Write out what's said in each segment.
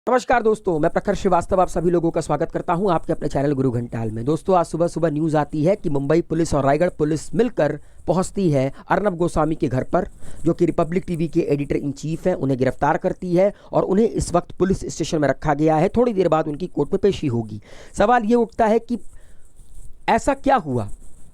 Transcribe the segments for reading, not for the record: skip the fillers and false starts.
नमस्कार दोस्तों, मैं प्रखर श्रीवास्तव आप सभी लोगों का स्वागत करता हूं आपके अपने चैनल गुरु घंटाल में। दोस्तों, आज सुबह सुबह न्यूज़ आती है कि मुंबई पुलिस और रायगढ़ पुलिस मिलकर पहुंचती है अर्नब गोस्वामी के घर पर, जो कि रिपब्लिक टीवी के एडिटर इन चीफ हैं। उन्हें गिरफ्तार करती है और उन्हें इस वक्त पुलिस स्टेशन में रखा गया है। थोड़ी देर बाद उनकी कोर्ट में पेशी होगी। सवाल ये उठता है कि ऐसा क्या हुआ,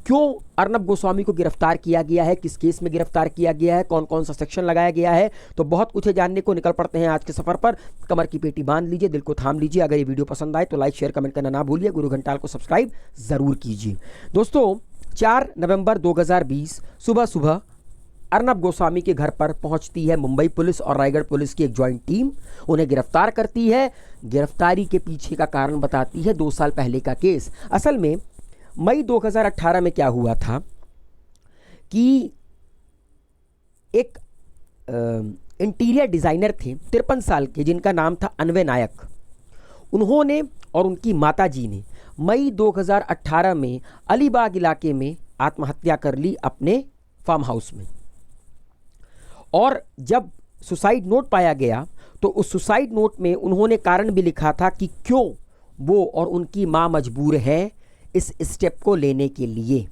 क्यों अर्नब गोस्वामी को गिरफ्तार किया गया है, किस केस में गिरफ्तार किया गया है, कौन कौन सा सेक्शन लगाया गया है। तो बहुत कुछ है जानने को। निकल पड़ते हैं आज के सफर पर। कमर की पेटी बांध लीजिए, दिल को थाम लीजिए। अगर ये वीडियो पसंद आए तो लाइक शेयर कमेंट करना ना भूलिए। गुरु घंटाल को सब्सक्राइब जरूर कीजिए। दोस्तों, 4 नवंबर 2020 सुबह सुबह अर्नब गोस्वामी के घर पर पहुंचती है मुंबई पुलिस और रायगढ़ पुलिस की एक ज्वाइंट टीम। उन्हें गिरफ्तार करती है। गिरफ्तारी के पीछे का कारण बताती है 2 साल पहले का केस। असल में मई 2018 में क्या हुआ था कि एक इंटीरियर डिज़ाइनर थे 53 साल के, जिनका नाम था अन्वय नायक। उन्होंने और उनकी माताजी ने मई 2018 में अलीबाग इलाके में आत्महत्या कर ली अपने फार्म हाउस में। और जब सुसाइड नोट पाया गया तो उस सुसाइड नोट में उन्होंने कारण भी लिखा था कि क्यों वो और उनकी माँ मजबूर है इस स्टेप को लेने के लिए।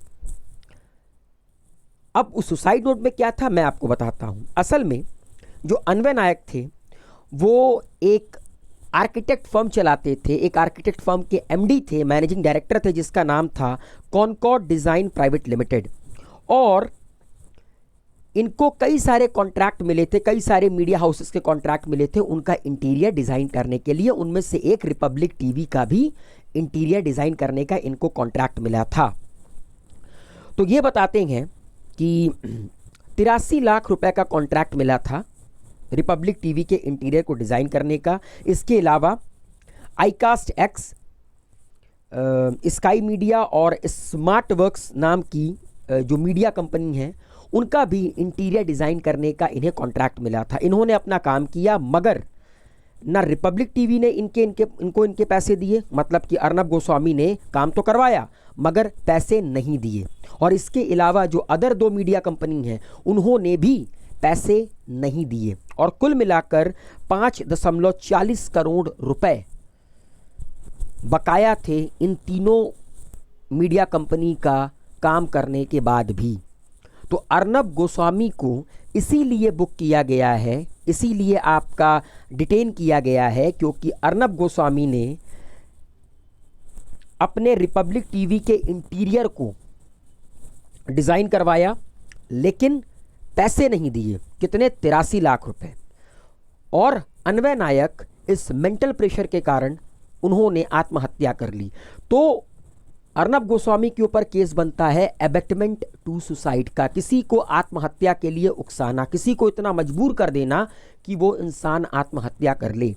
अब उस सुसाइड नोट में क्या था मैं आपको बताता हूं। असल में जो अन्वय नायक थे वो एक आर्किटेक्ट फर्म चलाते थे। एक आर्किटेक्ट फर्म के एमडी थे, मैनेजिंग डायरेक्टर थे, जिसका नाम था कॉनकॉर्ड डिज़ाइन प्राइवेट लिमिटेड। और इनको कई सारे कॉन्ट्रैक्ट मिले थे, कई सारे मीडिया हाउसेस के कॉन्ट्रैक्ट मिले थे उनका इंटीरियर डिज़ाइन करने के लिए। उनमें से एक रिपब्लिक टीवी का भी इंटीरियर डिज़ाइन करने का इनको कॉन्ट्रैक्ट मिला था। तो ये बताते हैं कि 83 लाख रुपए का कॉन्ट्रैक्ट मिला था रिपब्लिक टीवी के इंटीरियर को डिज़ाइन करने का। इसके अलावा आईकास्ट एक्स, स्काई मीडिया और स्मार्ट वर्क्स नाम की जो मीडिया कंपनी है, उनका भी इंटीरियर डिज़ाइन करने का इन्हें कॉन्ट्रैक्ट मिला था। इन्होंने अपना काम किया, मगर ना रिपब्लिक टीवी ने इनके पैसे दिए, मतलब कि अर्नब गोस्वामी ने काम तो करवाया मगर पैसे नहीं दिए। और इसके अलावा जो अदर 2 मीडिया कंपनी हैं उन्होंने भी पैसे नहीं दिए। और कुल मिलाकर 5.40 करोड़ रुपए बकाया थे इन तीनों मीडिया कंपनी का काम करने के बाद भी। तो अर्नब गोस्वामी को इसीलिए बुक किया गया है, इसीलिए आपका डिटेन किया गया है, क्योंकि अर्नब गोस्वामी ने अपने रिपब्लिक टीवी के इंटीरियर को डिज़ाइन करवाया लेकिन पैसे नहीं दिए। कितने? 83 लाख रुपए। और अन्वय नायक इस मेंटल प्रेशर के कारण उन्होंने आत्महत्या कर ली। तो अर्नब गोस्वामी के ऊपर केस बनता है एबेटमेंट टू सुसाइड का। किसी को आत्महत्या के लिए उकसाना, किसी को इतना मजबूर कर देना कि वो इंसान आत्महत्या कर ले।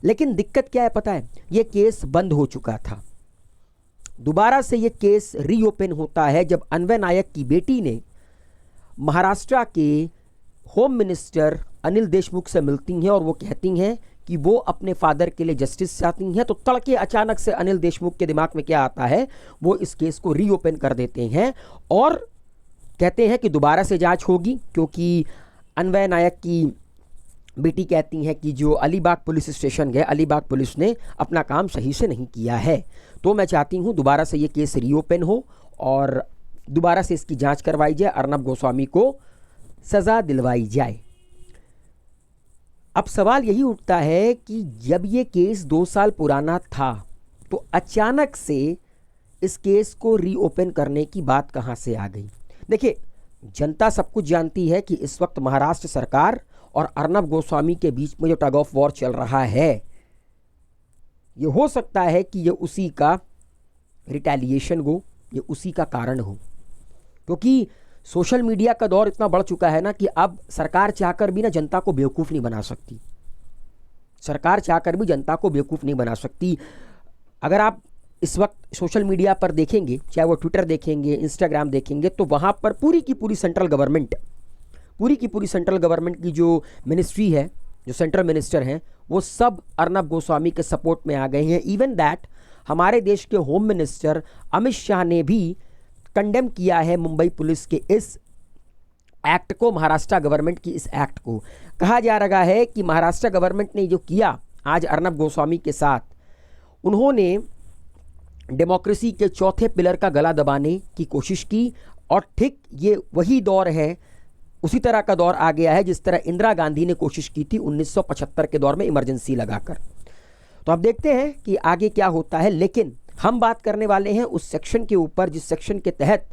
लेकिन दिक्कत क्या है पता है? ये केस बंद हो चुका था। दोबारा से ये केस रीओपन होता है जब अन्वय नायक की बेटी ने महाराष्ट्र के होम मिनिस्टर अनिल देशमुख से मिलती हैं और वो कहती हैं कि वो अपने फादर के लिए जस्टिस चाहती हैं। तो तड़के अचानक से अनिल देशमुख के दिमाग में क्या आता है, वो इस केस को रीओपन कर देते हैं और कहते हैं कि दोबारा से जांच होगी, क्योंकि अन्वय नायक की बेटी कहती हैं कि जो अलीबाग पुलिस स्टेशन गए, अलीबाग पुलिस ने अपना काम सही से नहीं किया है। तो मैं चाहती हूँ दोबारा से ये केस रीओपन हो और दोबारा से इसकी जाँच करवाई जाए, अर्नब गोस्वामी को सज़ा दिलवाई जाए। अब सवाल यही उठता है कि जब ये केस 2 साल पुराना था तो अचानक से इस केस को रीओपन करने की बात कहाँ से आ गई? देखिए, जनता सब कुछ जानती है कि इस वक्त महाराष्ट्र सरकार और अर्नब गोस्वामी के बीच में जो टग ऑफ वॉर चल रहा है, ये हो सकता है कि ये उसी का रिटेलिएशन हो, ये उसी का कारण हो। क्योंकि सोशल मीडिया का दौर इतना बढ़ चुका है ना कि अब सरकार चाहकर भी ना जनता को बेवकूफ़ नहीं बना सकती। सरकार चाहकर भी जनता को बेवकूफ़ नहीं बना सकती। अगर आप इस वक्त सोशल मीडिया पर देखेंगे, चाहे वो ट्विटर देखेंगे, इंस्टाग्राम देखेंगे, तो वहाँ पर पूरी की पूरी सेंट्रल गवर्नमेंट की जो मिनिस्ट्री है, जो सेंट्रल मिनिस्टर हैं, वो सब अर्नब गोस्वामी के सपोर्ट में आ गए हैं। इवन दैट हमारे देश के होम मिनिस्टर अमित शाह ने भी कंडेम किया है मुंबई पुलिस के इस एक्ट को, महाराष्ट्र गवर्नमेंट की इस एक्ट को। कहा जा रहा है कि महाराष्ट्र गवर्नमेंट ने जो किया आज अर्नब गोस्वामी के साथ, उन्होंने डेमोक्रेसी के चौथे पिलर का गला दबाने की कोशिश की। और ठीक ये वही दौर है, उसी तरह का दौर आ गया है जिस तरह इंदिरा गांधी ने कोशिश की थी 1975 के दौर में इमरजेंसी लगाकर। तो अब देखते हैं कि आगे क्या होता है, लेकिन हम बात करने वाले हैं उस सेक्शन के ऊपर जिस सेक्शन के तहत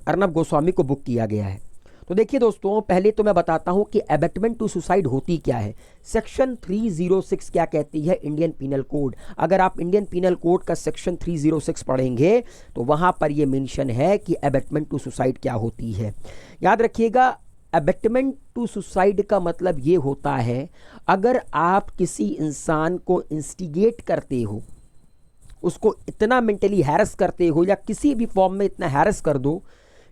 अर्नब गोस्वामी को बुक किया गया है। तो देखिए दोस्तों, पहले तो मैं बताता हूं कि एबेटमेंट टू सुसाइड होती क्या है। सेक्शन 306 क्या कहती है इंडियन पीनल कोड। अगर आप इंडियन पीनल कोड का सेक्शन 306 पढ़ेंगे तो वहां पर यह मेंशन है कि एबेटमेंट टू सुसाइड क्या होती है। याद रखिएगा, एबेटमेंट टू सुसाइड का मतलब ये होता है अगर आप किसी इंसान को इंस्टिगेट करते हो, उसको इतना मेंटली हैरेस करते हो या किसी भी फॉर्म में इतना हैरेस कर दो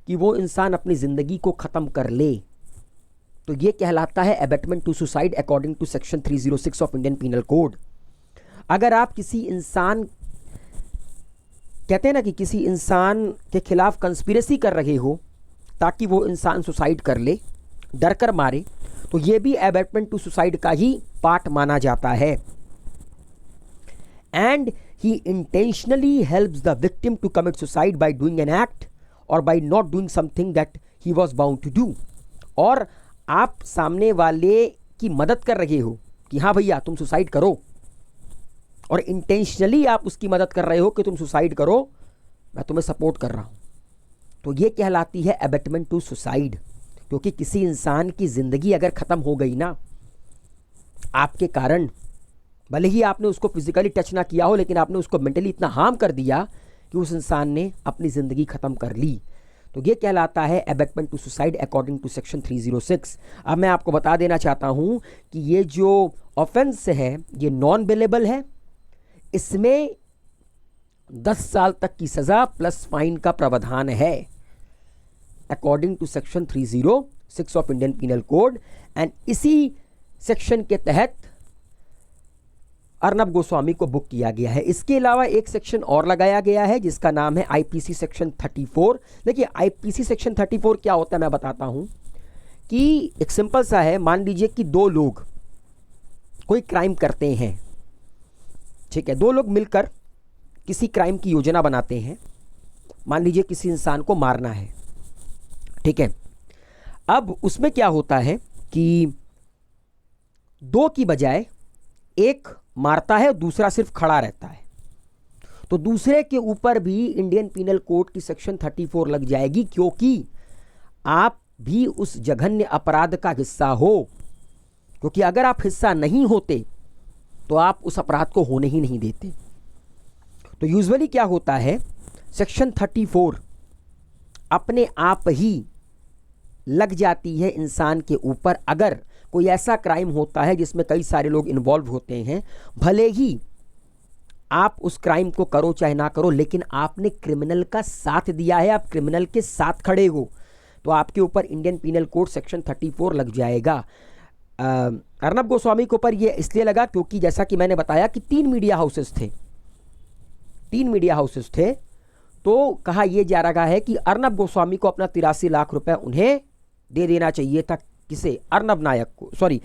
कि वो इंसान अपनी ज़िंदगी को ख़त्म कर ले, तो ये कहलाता है abetment to suicide according to section 306 of Indian penal code. अगर आप किसी इंसान, कहते हैं ना कि किसी इंसान के खिलाफ कंस्पिरेसी कर रहे हो ताकि वो इंसान सुसाइड कर ले, डर कर मारे, तो ये भी एबेटमेंट टू सुसाइड का ही पार्ट माना जाता है। And he intentionally helps the victim to commit suicide by doing an act और by not doing something that he was bound to do. और आप सामने वाले की मदद कर रहे हो कि हाँ भैया तुम सुसाइड करो, और इंटेंशनली आप उसकी मदद कर रहे हो कि तुम सुसाइड करो, मैं तुम्हें सपोर्ट कर रहा हूं, तो ये कहलाती है एबेटमेंट टू सुसाइड। क्योंकि किसी इंसान की ज़िंदगी अगर ख़त्म हो गई ना आपके कारण, भले ही आपने उसको फिजिकली टच ना किया हो, लेकिन आपने उसको मेंटली इतना हार्म कर दिया कि उस इंसान ने अपनी ज़िंदगी ख़त्म कर ली, तो ये कहलाता है abetment to suicide according to section 306। अब मैं आपको बता देना चाहता हूँ कि ये जो ऑफेंस है ये नॉन बेलेबल है, इसमें 10 साल तक की सज़ा प्लस फाइन का प्रावधान है according to section 306 of Indian penal code. And इसी सेक्शन के तहत अर्नब गोस्वामी को बुक किया गया है। इसके अलावा एक सेक्शन और लगाया गया है जिसका नाम है आईपीसी सेक्शन 34। देखिए आईपीसी सेक्शन 34 क्या होता है मैं बताता हूं कि एक सिंपल सा है। मान लीजिए कि दो लोग कोई क्राइम करते हैं, ठीक है, दो लोग मिलकर किसी क्राइम की योजना बनाते हैं। मान लीजिए किसी इंसान को मारना है, ठीक है। अब उसमें क्या होता है कि दो की बजाय एक मारता है और दूसरा सिर्फ खड़ा रहता है, तो दूसरे के ऊपर भी इंडियन पीनल कोड की सेक्शन 34 लग जाएगी, क्योंकि आप भी उस जघन्य अपराध का हिस्सा हो। क्योंकि अगर आप हिस्सा नहीं होते तो आप उस अपराध को होने ही नहीं देते। तो यूजुअली क्या होता है, सेक्शन 34 अपने आप ही लग जाती है इंसान के ऊपर अगर कोई ऐसा क्राइम होता है जिसमें कई सारे लोग इन्वॉल्व होते हैं। भले ही आप उस क्राइम को करो चाहे ना करो, लेकिन आपने क्रिमिनल का साथ दिया है, आप क्रिमिनल के साथ खड़े हो, तो आपके ऊपर इंडियन पीनल कोड सेक्शन 34 लग जाएगा। अर्नब गोस्वामी के ऊपर ये इसलिए लगा क्योंकि जैसा कि मैंने बताया कि 3 मीडिया हाउसेस थे, तो कहा यह जा रहा है कि अर्नब गोस्वामी को अपना 83 लाख रुपए उन्हें दे देना चाहिए था। किसे? अर्नब नायक को, सॉरी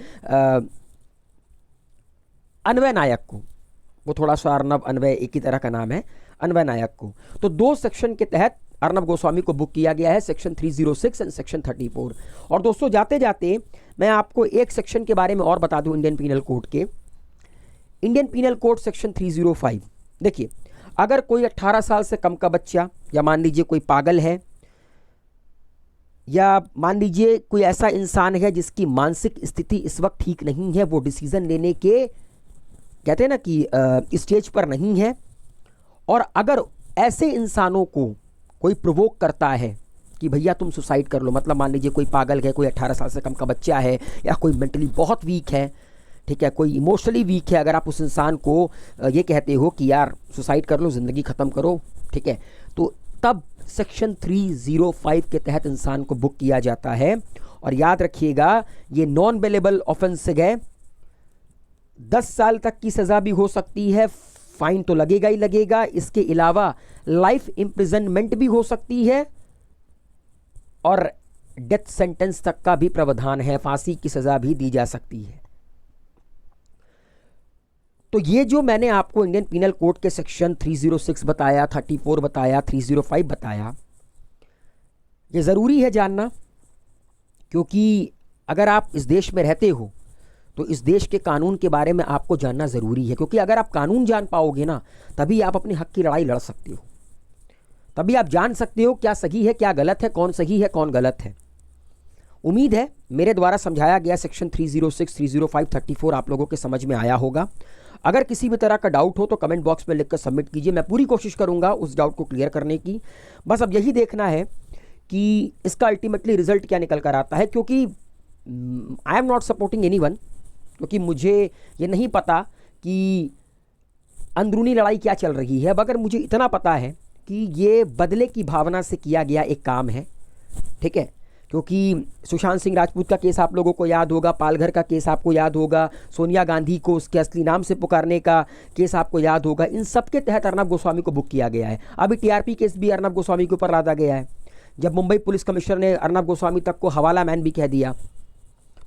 अन्वय नायक को। वो थोड़ा सा अर्नब अन्वय एक ही तरह का नाम है, अन्वय नायक को। तो 2 सेक्शन के तहत अर्नब गोस्वामी को बुक किया गया है, सेक्शन 306 एंड सेक्शन 34। और दोस्तों जाते जाते मैं आपको एक सेक्शन के बारे में और बता दूं इंडियन पीनल कोड के। Indian penal code section 305। देखिए, अगर कोई 18 साल से कम का बच्चा, या मान लीजिए कोई पागल है, या मान लीजिए कोई ऐसा इंसान है जिसकी मानसिक स्थिति इस वक्त ठीक नहीं है, वो डिसीजन लेने के, कहते हैं ना कि स्टेज पर नहीं है, और अगर ऐसे इंसानों को कोई प्रोवोक करता है कि भैया तुम सुसाइड कर लो, मतलब मान लीजिए कोई पागल है, कोई 18 साल से कम का बच्चा है, या कोई मेंटली बहुत वीक है, ठीक है, कोई इमोशनली वीक है, अगर आप उस इंसान को ये कहते हो कि यार सुसाइड कर लो, ज़िंदगी ख़त्म करो, ठीक है, तो तब सेक्शन 305 के तहत इंसान को बुक किया जाता है। और याद रखिएगा ये नॉन बेलेबल ऑफेंस है, 10 साल तक की सज़ा भी हो सकती है, फाइन तो लगेगा ही लगेगा, इसके अलावा लाइफ इम्प्रिजनमेंट भी हो सकती है, और डेथ सेंटेंस तक का भी प्रावधान है, फांसी की सज़ा भी दी जा सकती है। तो ये जो मैंने आपको इंडियन पीनल कोड के सेक्शन 306 बताया, 34 बताया, 305 बताया, ये ज़रूरी है जानना, क्योंकि अगर आप इस देश में रहते हो तो इस देश के कानून के बारे में आपको जानना ज़रूरी है, क्योंकि अगर आप कानून जान पाओगे ना, तभी आप अपने हक की लड़ाई लड़ सकते हो, तभी आप जान सकते हो क्या सही है क्या गलत है, कौन सही है कौन गलत है। उम्मीद है मेरे द्वारा समझाया गया सेक्शन 306, 305, 34 आप लोगों के समझ में आया होगा। अगर किसी भी तरह का डाउट हो तो कमेंट बॉक्स में लिखकर सबमिट कीजिए, मैं पूरी कोशिश करूंगा उस डाउट को क्लियर करने की। बस अब यही देखना है कि इसका अल्टीमेटली रिजल्ट क्या निकल कर आता है, क्योंकि I am not supporting anyone, क्योंकि मुझे ये नहीं पता कि अंदरूनी लड़ाई क्या चल रही है। मगर मुझे इतना पता है कि ये बदले की भावना से किया गया एक काम है, ठीक है। क्योंकि सुशांत सिंह राजपूत का केस आप लोगों को याद होगा, पालघर का केस आपको याद होगा, सोनिया गांधी को उसके असली नाम से पुकारने का केस आपको याद होगा। इन सब के तहत अर्नब गोस्वामी को बुक किया गया है। अभी टीआरपी केस भी अर्नब गोस्वामी के ऊपर लादा गया है, जब मुंबई पुलिस कमिश्नर ने अर्नब गोस्वामी तक को हवाला मैन भी कह दिया।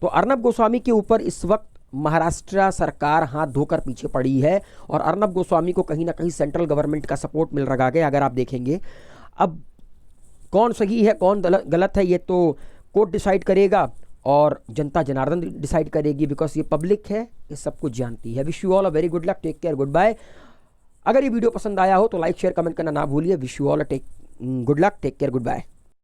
तो अर्नब गोस्वामी के ऊपर इस वक्त महाराष्ट्र सरकार हाथ धोकर पीछे पड़ी है, और अर्नब गोस्वामी को कहीं ना कहीं सेंट्रल गवर्नमेंट का सपोर्ट मिल रहा है, अगर आप देखेंगे। अब कौन सही है कौन गलत है ये तो कोर्ट डिसाइड करेगा और जनता जनार्दन डिसाइड करेगी, बिकॉज ये पब्लिक है, ये सब कुछ जानती है। Wish you all a very good luck, take care, goodbye. अगर ये वीडियो पसंद आया हो तो लाइक शेयर कमेंट करना ना भूलिए। Wish you all a good luck, take care, good bye.